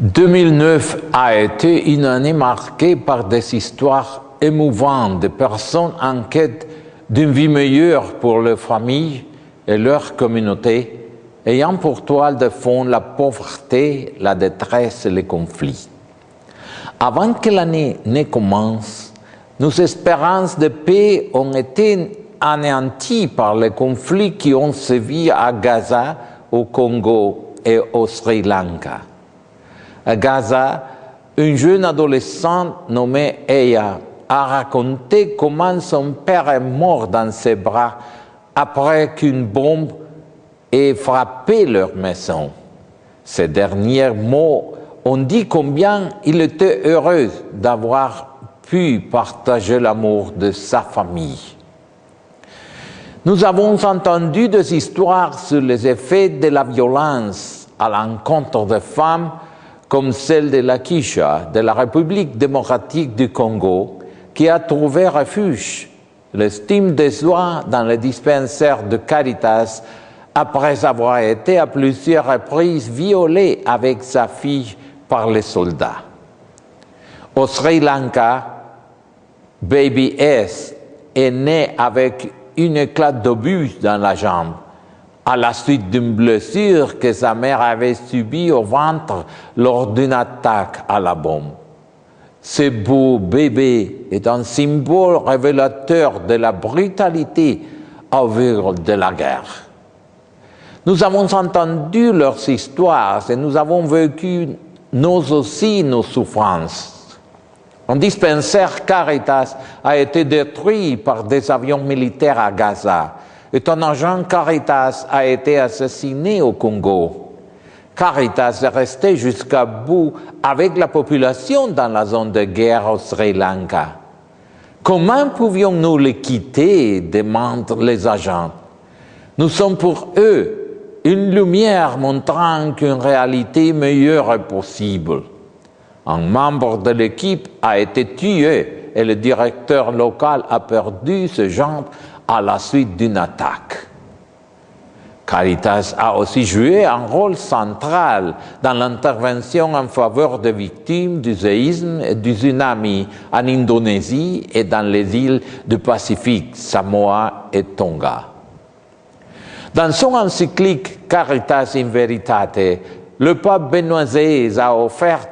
2009 a été une année marquée par des histoires émouvantes de personnes en quête d'une vie meilleure pour leurs familles et leur communauté, ayant pour toile de fond la pauvreté, la détresse et les conflits. Avant que l'année ne commence, nos espérances de paix ont été anéanties par les conflits qui ont sévi à Gaza, au Congo et au Sri Lanka. À Gaza, une jeune adolescente nommée Eya a raconté comment son père est mort dans ses bras après qu'une bombe ait frappé leur maison. Ces derniers mots ont dit combien il était heureux d'avoir pu partager l'amour de sa famille. Nous avons entendu des histoires sur les effets de la violence à l'encontre des femmes, comme celle de Lakisha, de la République démocratique du Congo, qui a trouvé refuge, l'estime de soi dans les dispensaires de Caritas après avoir été à plusieurs reprises violée avec sa fille par les soldats. Au Sri Lanka, Baby S est né avec une éclat d'obus dans la jambe, à la suite d'une blessure que sa mère avait subie au ventre lors d'une attaque à la bombe. Ce beau bébé est un symbole révélateur de la brutalité au vu de la guerre. Nous avons entendu leurs histoires et nous avons vécu nous aussi nos souffrances. Un dispensaire Caritas a été détruit par des avions militaires à Gaza et un agent Caritas a été assassiné au Congo. Caritas est resté jusqu'à bout avec la population dans la zone de guerre au Sri Lanka. Comment pouvions-nous les quitter, demandent les agents. Nous sommes pour eux une lumière montrant qu'une réalité meilleure est possible. Un membre de l'équipe a été tué et le directeur local a perdu ses jambes à la suite d'une attaque. Caritas a aussi joué un rôle central dans l'intervention en faveur des victimes du séisme et du tsunami en Indonésie et dans les îles du Pacifique, Samoa et Tonga. Dans son encyclique Caritas in Veritate, le pape Benoît XVI a offert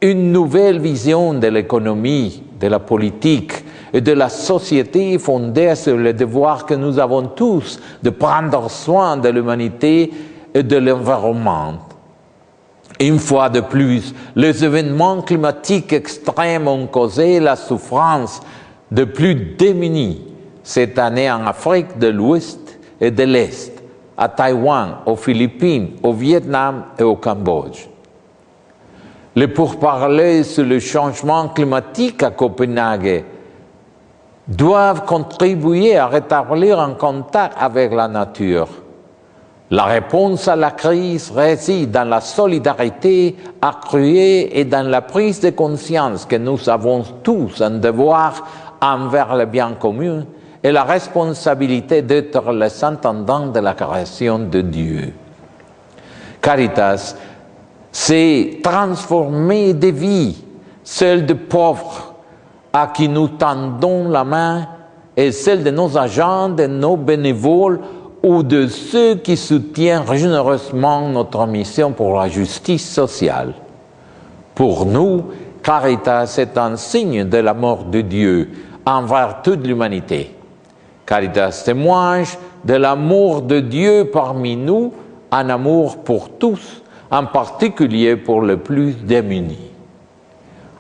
une nouvelle vision de l'économie, de la politique et de la société fondée sur le devoir que nous avons tous de prendre soin de l'humanité et de l'environnement. Une fois de plus, les événements climatiques extrêmes ont causé la souffrance de plus démunis cette année en Afrique de l'Ouest et de l'Est, à Taïwan, aux Philippines, au Vietnam et au Cambodge. Les pourparlers sur le changement climatique à Copenhague doivent contribuer à rétablir un contact avec la nature. La réponse à la crise réside dans la solidarité accrue et dans la prise de conscience que nous avons tous un devoir envers le bien commun et la responsabilité d'être les intendants de la création de Dieu. Caritas s'est transformé de vie, celle de pauvres à qui nous tendons la main et celle de nos agents, de nos bénévoles ou de ceux qui soutiennent généreusement notre mission pour la justice sociale. Pour nous, Caritas est un signe de l'amour de Dieu envers toute l'humanité. Caritas témoigne de l'amour de Dieu parmi nous, un amour pour tous, en particulier pour les plus démunis.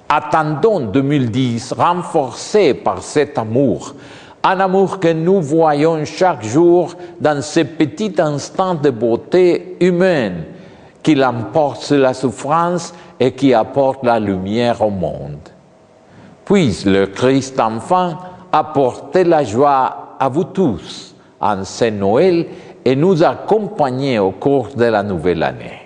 Attendons 2010 renforcé par cet amour, un amour que nous voyons chaque jour dans ces petits instants de beauté humaine qui l'emportent sur la souffrance et qui apportent la lumière au monde. Puisse le Christ enfant apporter la joie à vous tous en ce Noël et nous accompagner au cours de la nouvelle année.